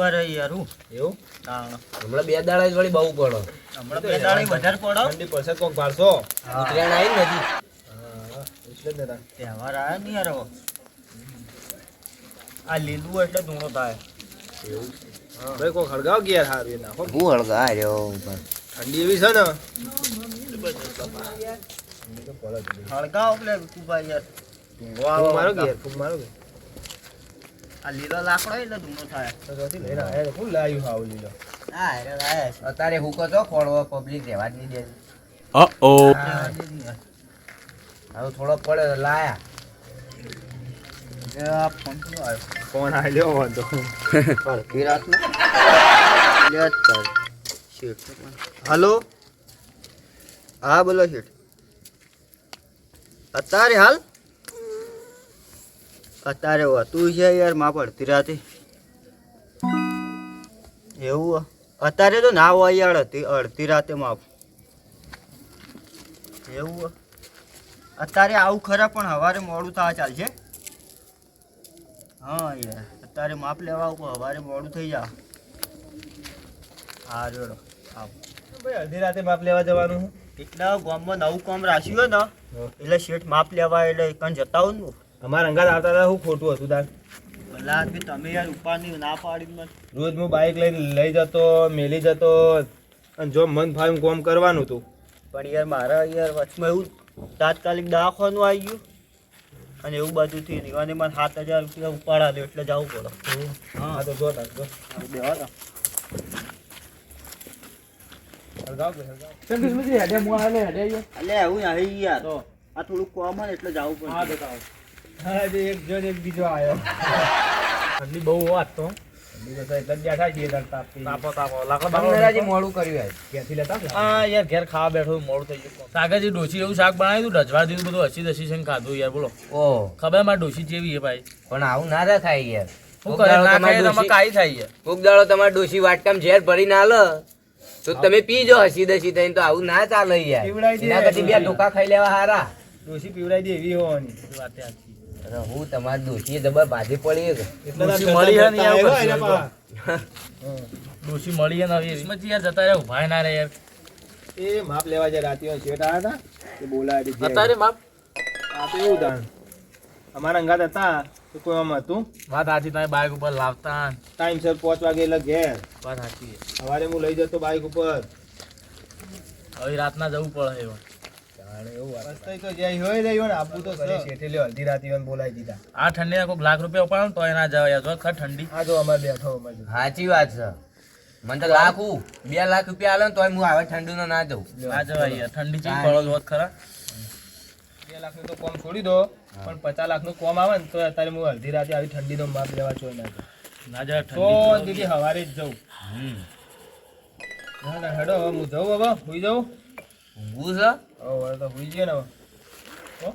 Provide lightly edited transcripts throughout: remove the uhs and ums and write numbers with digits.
વાર યાર હું એવું હમણાં 2 દાડા જ વળી બહુ પડો. હમણાં 2 દાડા વધારે પડો. ઠંડી પડશે કોક ભારસો. ઉતરાયણ આવી નથી. હા એટલે જ નતા. તહેવાર આયા નહીં યાર હવે. આ લીલું એટલે ધૂણો થાય. એવું ભાઈ કોક હળગાવ કે યાર હારું એ નાખો. હું હળગા રહ્યો ઠંડી એવી છે ને હળગાવ એટલે કુભાઈ યાર ફૂગ મારો કે યાર ફૂગ મારો કે આ લીલો લાકડો એટલે ધૂણો થાય. તો જોતી લઈને આયા ફૂલ લાવ્યું હાવ લીલો. હા હેરે લાયા છે. અત્યારે હુકો તો ખોળવો પબ્લિક રહેવા જ નહીં દે. હવે થોડો પડે તો લાયા. આ ફોન તો આવ્યો. ફોન આલ્યો વાંધો. હલો હા બોલો શેઠ. અત્યારે હાલ અત્યારે હતું છે યાર માં પડતી રાતે એવું અત્યારે તો ના હોય યાર અડધી રાતે માપ એવું અત્યારે આવું ખરા પણ સવારે મોડું થવા ચાલશે. હા યાર અત્યારે માપ લેવા આવું સવારે મોડું થઈ જાય. હા રેડો આવ ભાઈ અડધી રાતે માપ લેવા જવાનું હું. એટલા ગામમાં નવું કામ રાખ્યું હોય ને એટલે શેઠ માપ લેવા એટલે એકન જતા હોય ને અમારા અંગાત આવતા હતા હું ખોટું હતું તાર. ભલા બી તમે યાર ઉપાડની ના પાડી મને. રોજ હું બાઇક લઈને લઈ જતો મેલી જતો અને જો મન ફાયું કોમ કરવાનું હતું. પણ યાર મારા યાર વચમાં એવું તાત્કાલિક દવાખાનું આવી ગયું અને એવું બધું થયું અને મને 7,000 રૂપિયા ઉપાડા દે એટલે જવું પડે. હા તો જો તાર જો દેવા હળગાવ કે હળગાવ. અલે હું આવી યાર તો આ થોડું કોમ હોય એટલે જવું પડે. હા બતાવો. હા જે એક જો ને એક બીજો આવ્યો. ઠંડી બહુ વાત તો ઠંડી તો એટલે જ બેઠા છીએ તાર તાપી. તાપો લાકડો બંગરાજી મોડું કર્યું આજ. ક્યાંથી લેતા હા યાર ઘેર ખાવા બેઠો મોડું થઈ ગયું. સાગરજી ડોસી એવું શાક બનાવ્યું હતું રજવા દીધું બધું હસી દસી છે ખાધું યાર બોલો. ઓહ ખબર મારી ડોસી જેવી છે ભાઈ. પણ આવું ના રખાય યાર. શું કરે ના ખાય તો આમાં કાંઈ થાય યાર. કોક દાડો તમારે ડોશી વાટકામ ઝેર ભરીને આલે તો તમે પીજો હસી દસી થઈને તો આવું ના ચાલે યાર. પીવડાવી દે. એના કરતી 2 ઢોકા ખાઈ લેવા હારા. ડોશી પીવડાવી દે એવી હોવાની. વાત સાચી. અરે હું તમારી ડોશીએ જબર બાજી પડી છે. ડોશી મળી હે ને યાર આવ્યો પછી એના પા. ડોસી મળી હે ને હવે એસમાંથી યાર જતા રહ્યા ઉભા ના રે યાર. એ માપ લેવા જાય રાતે શેઠ આવ્યા હતા તે બોલાવી દીધી. અત્યારે બાપ આ તો એવું તાણ અમારા અંગાત હતા તો કોઈ આમ હતું વાત સાચી તમે બાઇક ઉપર લાવતા ટાઈમસર 5 વાગે એટલે ઘેર. વાત સાચી છે. સવારે હું લઈ જતો બાઇક ઉપર. હવે રાતના જવું પડે એવા. રસ્તાય તો જ્યાં હોય રહ્યો ને આપવું તો ખરી. શેઠે લ્યો અડધી રાતે એને બોલાવી દીધા. આ ઠંડીના કોઈક લાખ રૂપિયા ઉપાડો ને તો એના જવા યાર જો ખર ઠંડી. આ જો અમારે બેઠો અમારે જો. સાચી વાત છે. મને તો 2 લાખ રૂપિયા આલે ને તોય હું આવે ઠંડીનો ના જઉં. ના જવાય યાર ઠંડી ચીજ પડો જોત ખરા. 2 લાખનું તો કોમ છોડી દો પણ 50 લાખનું કોમ આવે ને તો અત્યારે હું અડધી રાતે આવી ઠંડીનો માપ લેવા ચોઈ ના જાઉં. ના જવાય તો ઠંડી. દીદી સવારે જ જઉં. ના ના હેડો હવે હું જઉં હવે હુઈ જાઉં. ઊંઘવું છે. હવે તો હુઈ જઈએ ને હવે. હો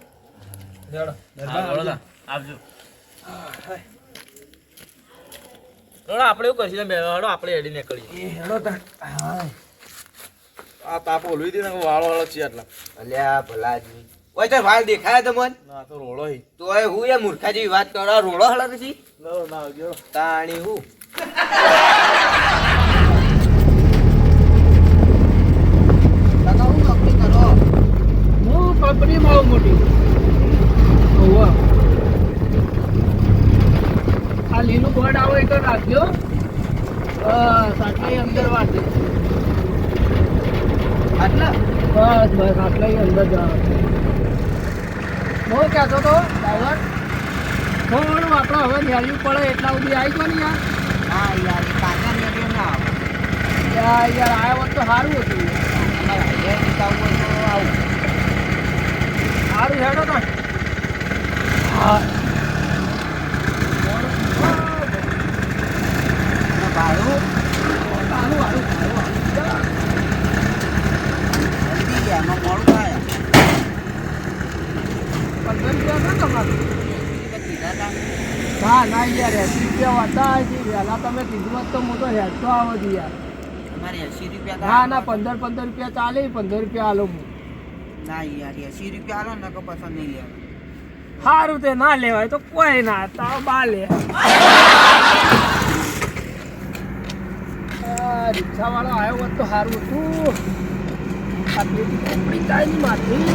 હેડો હા, બરોબર. આવજો. થોડા આપણે એવું કરશું બે વાળો આપણે એડી નીકળીએ. હેડો તા. આ તાપો લોઈ દે ને વાળો વાળો છે આટલા. અલ્યા ભલાજી ઓય તો વાળ દેખાય તો મન ના તો રોળો હી. તોય હું એ મૂર્ખા જેવી વાત કરો રોડો હળા પછી ના ના આવજો. તાણી હું કંપનીમાં આવું મોટી આ લીલું બોર્ડ આવે એ તો રાખજો. આટલા અંદર વાંચે આટલા બસ આટલા અંદર જવા. હું કહેતો તો ડ્રાઈવર થોડું આપણે હવે નેળ્યું પડે એટલા સુધી આવી ગયો ને યાર. હા યાર કાકા નેળ્યું ના યાર આવ્યા હોત તો સારું હતું. આવું સારું હેડો તો. હા ભાડું સારું સારું એમાં મોડું થાય. 15 રૂપિયા ના તમારું. હા ના યાર 80 રૂપિયા હતા વહેલા તમે કીધું હોત તો હું તો હેડતો આવો છું યાર. તમારે 80 રૂપિયા ના ના 15 રૂપિયા ચાલે 15 રૂપિયા આલો હું. ના યાર 80 રૂપિયા આલો ને તો પસંદ નહીં લેવા. સારું તે ના લેવાય તો કોઈ ના તાવ બા લે. આ રિક્ષાવાળો આવ્યો હોત તો સારું હતું. આ પેટી ઉપડી જાય ની માથી.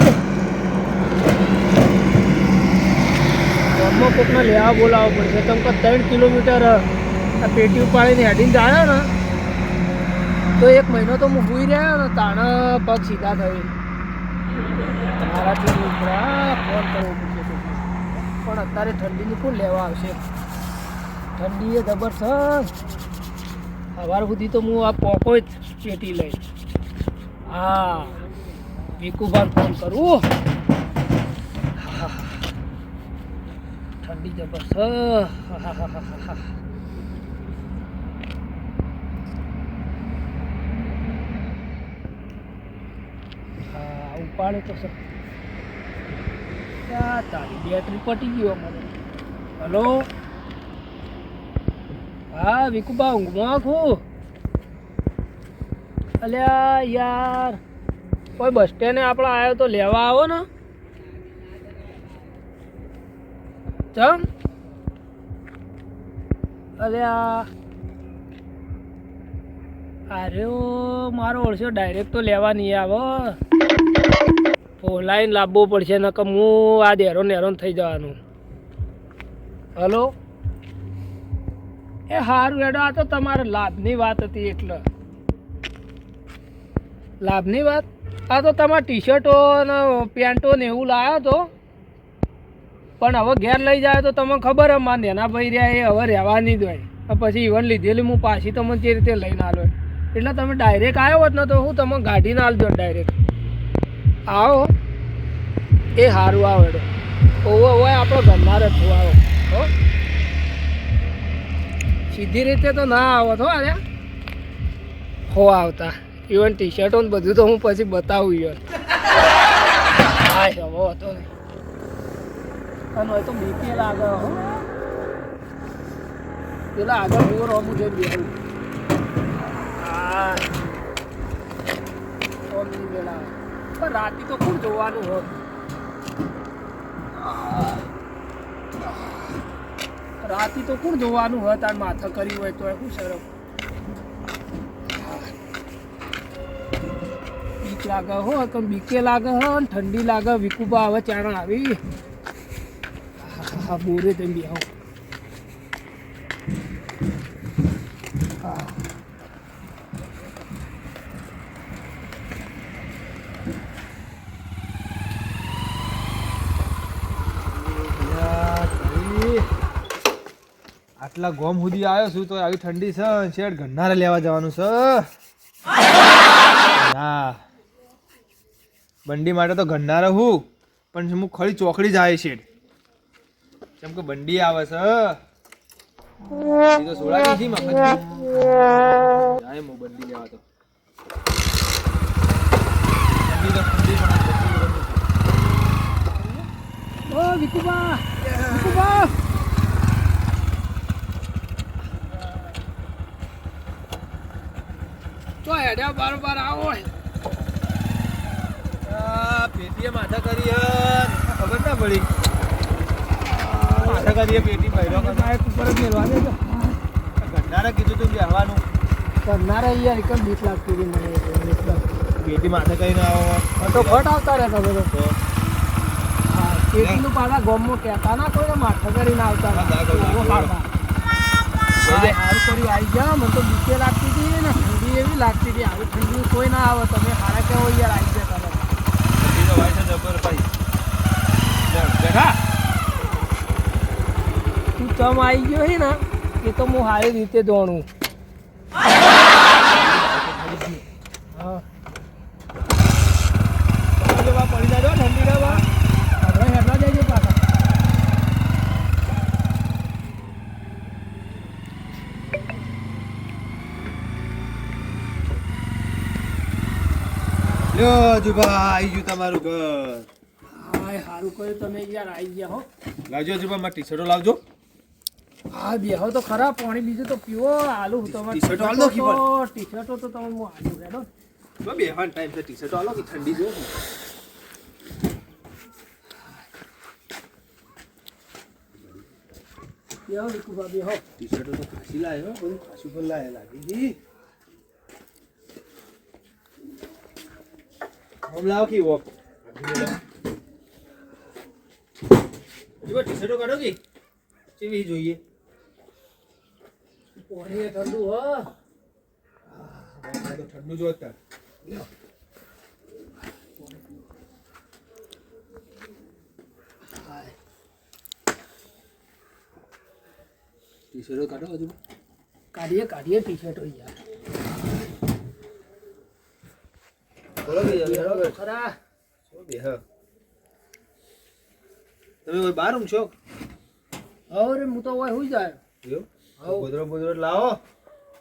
ગામમાં કોકને લેવા બોલાવવો પડશે. તમે કે 3 કિલોમીટર આ પેટી ઉપાડીને હેડીને જાય ને તો 1 મહિનો તો હું ભૂઈ રહ્યો ને તાણે પગ સીધા થઈ. મારાથી ઉપરા ફોન કરવો પડશે પણ અત્યારે ઠંડીનું કોણ લેવા આવશે? ઠંડી એ જબરજસ્ત. સવાર સુધી તો હું આ પોકો જ પેટી લઈ. હા વિકુભાઈ ફોન કરું. ઠંડી જબરજસ્ત. હા ઉપાડે તો સર. ક્યાં તારી બેટરી પટી ગયો મને. હલો હા વિકુબા ઊંઘમાં આખું. અલ્યા યાર કોઈ બસ સ્ટેન્ડે આપણે આવ્યો તો લેવા આવો ને. ચમ અલ્યા અરે મારો ઓળશો ડાયરેક્ટ તો લેવા નહીં આવો. ફોલાઈને લાવવો પડશે નકર હું આ હેરોન હેરોન થઈ જવાનું. હલો એ સારું હેડો. આ તો તમારે લાભની વાત હતી એટલે લાભની વાત. આ તો તમારે ટી શર્ટો ને પેન્ટો ને એવું લાવ્યો તો પણ હવે ઘેર લઈ જાય તો તમને ખબર હે મારા નેના ભાઈ રહ્યા એ હવે રહેવાની જ હોય. પછી ઇવન લીધેલી હું પાછી તમને જે રીતે લઈને આવ્યો એટલે તમે ડાયરેક્ટ આવ્યો હોત ને તો હું તમે ગાડીને આલજો ડાયરેક્ટ. આવો એ સારું આવો હેડો. ઓવો હોય આપણો ઘરના જ છું. આવો હો સીધી રીતે તો ના આવો તો અરે હો આવતા. ઇવન ટી શર્ટો ને બધું તો હું પછી બતાવું યાર. હા હવે હતો ને અને હોય તો બીકે લાગે હો. પેલા આગળ એવો રમું છે બેહું. હા પેલા પણ રાતે તો કોણ જોવાનું હોત. રાતે તો કોણ જોવાનું હોત. આ માથા કરી હોય તો શું શરમ. બીક લાગે હો કે બીકે લાગે હો ને ઠંડી લાગે. વિકુબા હવે ચાણા આવી. હા બોરે તેમ બી આવો. આટલા ગોમ સુધી આવ્યો છું તો આવી ઠંડી છે. શેડ ગન્નારે લેવા જવાનું છે. ના બંડી માટે તો ગન્નારે હું પણ હું ખરી ચોકડી જાય શેડ કેમ કે બંડી આવે છે. તો સોડા નથી મફત જાય હું બંડી લેવા તો. ઓ વિકુબા વિકુબા તો હેડ્યા બારોબાર આવો. પેટીએ માથા કરી ખબર ના પડી. માથા કરીએ પેટી પહેરો બાઇક ઉપર જ મેળવા દેજો. ગન્નારે કીધું તું બેહવાનું. કરનારા યાર એકદમ બીક લાગતી હતી મને. પેટી માથા કરીને આવો તો ફટ આવતા રહેતા બધો. હા પેટીનું પાછા ગોમમાં કહેતા ના કોઈ માથા કરીને આવતા. સારું કર્યું આવી ગયા. મને તો બીકે લાગતી હતી ને ઠંડી એવી લાગતી હતી. આવી ઠંડી કોઈ ના આવે. તમે સારા કેવો યાર આવી ગયા તમે. તું ચમ આવી ગયો છે ને એ તો હું સારી રીતે દોણું. હા પડી જાય ઠંડી રહેવા આપણે હેઠલા જઈએ પાછા. લ્યો જુબા આવી ગયું તમારું ઘર. હા સારું કર્યું તમે યાર આવી ગયા હો. લાવજો જુબા મારા ટી શર્ટો લાવજો. હા બેહો તો ખરા. પાણી બીજું તો પીવો. આલુ તમારે ટી-શર્ટો આલ દો કી પણ. ટી શર્ટો તો તમે હું આલુ રેડો. બેહવાનો ટાઈમ છે. ટી શર્ટો આલો કે ઠંડી જો. બેહો વિકુભા બેહો. ટી શર્ટો તો ખાસી લાવ્યો બધું ખાસું પણ લાવે લાગી. આમ લાવો કે વોક જો ટી-શર્ટો કાઢો કે કેવી જોઈએ પાણી ઠંડુ હો આ તો ઠંડુ જોતા ટી-શર્ટો કાઢો હજુ કાઢીએ ટી-શર્ટો યાર બોલો કે યાર ખરા શું બે હ તમે કોઈ બહાર ઊંઘ છો હવે હું તો હોય હુઈ જાય યો ગોદડો લાવો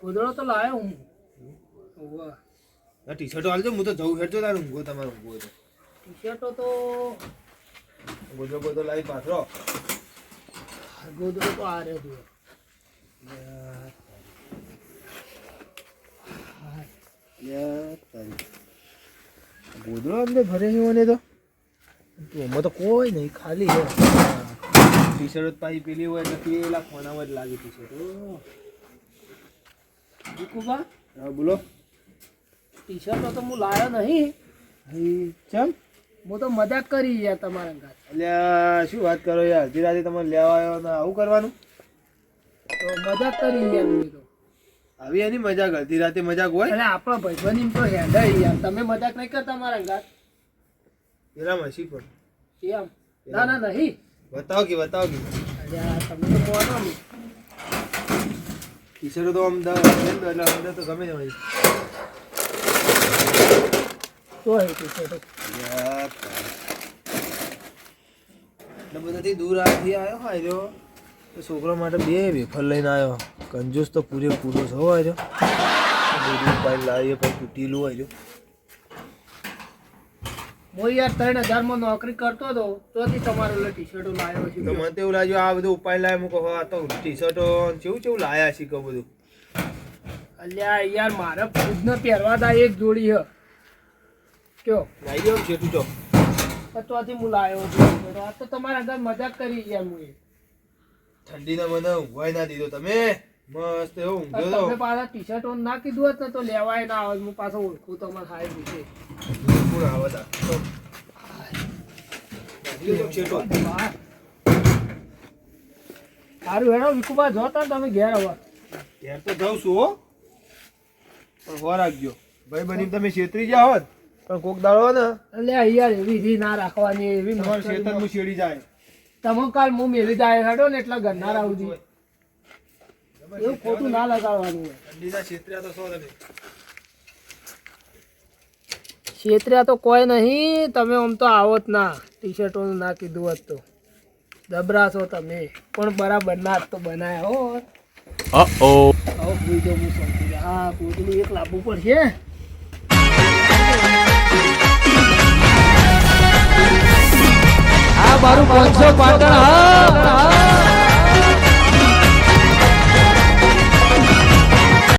ગોદડો તો લાયો હું ઓવા આ ટી-શર્ટો આલજો હું તો જઉં હેડજો તાર ઊંઘો તમારે ઊંઘો તો ટી-શર્ટો તો ગોદડો લાવી પાથરો ગોદડો તો આ રે જુઓ ગોદડો અંદર ભરે મને તો એમાં તો કોઈ નહીં ખાલી છે ટી-શર્ટ પાછી પેલી હોય એટલે પેલા ખોનામાં જ લાગે ટી-શર્ટ દીકુબા હા બોલો ટી-શર્ટો તો હું લાયો નહીં ચમ હું તો મજાક કરી યાર તમારા ઘર અલ્યા શું વાત કરો યાર અડધી રાતે તમે લેવા આવ્યો ને આવું કરવાનું તો મજાક કરી યાર મેં તો આવી એની મજાક અડધી રાતે મજાક હોય અરે આપણા ભાઈબંધી તો હેડાય યાર તમે મજાક નહીં કરતા મારા ઘર પેલા મસી પર એમ ના ના નહીં બતાવો કે અરે આ તમે તો મોનો નહીં ટી-શર્ટો તો આમ એટલે અંદર તો ગમે તે હોય તો હે ટી-શર્ટો એટલે બધાથી દૂર આવ્યો હા રહ્યો તો છોકરા માટે બે વેફર લઈને આવ્યો કંજૂસ તો પૂરેપૂરો છે હોય રહ્યો બધું પાઈ લાવીએ પછી તૂટેલું હોય રહ્યો હું યાર 3000 નોકરી કરતો હતો તોથી તમારો ટી-શર્ટો લાવ્યો તો છે મને તો એવું લાગ્યું આ બધું ઉપાય લાવે મૂકો આ તો ટી-શર્ટો કેવું લાયા છે કહું બધું અલ્યા યાર મારે ખુદને પહેરવા દા એક જોડી હ કયો લાવી દો છેટું ચો તોથી હું લાવ્યો છું આ તો તમારા ઘર મજાક કરી યાર હું ઠંડીના મને ઊંઘવાય ના દીધો તમે મસ્ત એવું ઊંઘ્યો તમે તો પાછા ટી-શર્ટો ના કીધું હોત ને તો લેવાય ના આવે હું પાછો ઓળખું તમારે હાય પૂછે પૂરા આવે તા લાવી દો છેટો સારું હેડો વિકુબા જોતા ને તમે ઘેર હવે ઘેર તો જાઉં છું હો પણ હો રાખજો ભાઈ બની તમે છેતરી ગયા હોત પણ કોક દાડો ને એટલે યાર એવી રી ના રાખવાની એવી તમારું મસ્કરી ખેતર હું શેડી જાય તમે કાલ હું મેલી જાય હેડો ને એટલા ઘરના રાવજી એવું ખોટું ના લગાડવાનું હોય ઠંડીના છેતર્યા તો શું તમે છેતર્યા તો કોઈ નહીં તમે આમ તો આવો જ ના ટી-શર્ટોનું ના કીધું હોત તો જબરા છો તમે પણ બરાબર ના જ તો બનાયા હો હવે ભૂઈ દો હું સમજી ગયા હા ભૂતનું એક લાવવું પડશે આ મારું 500 પાટણ હા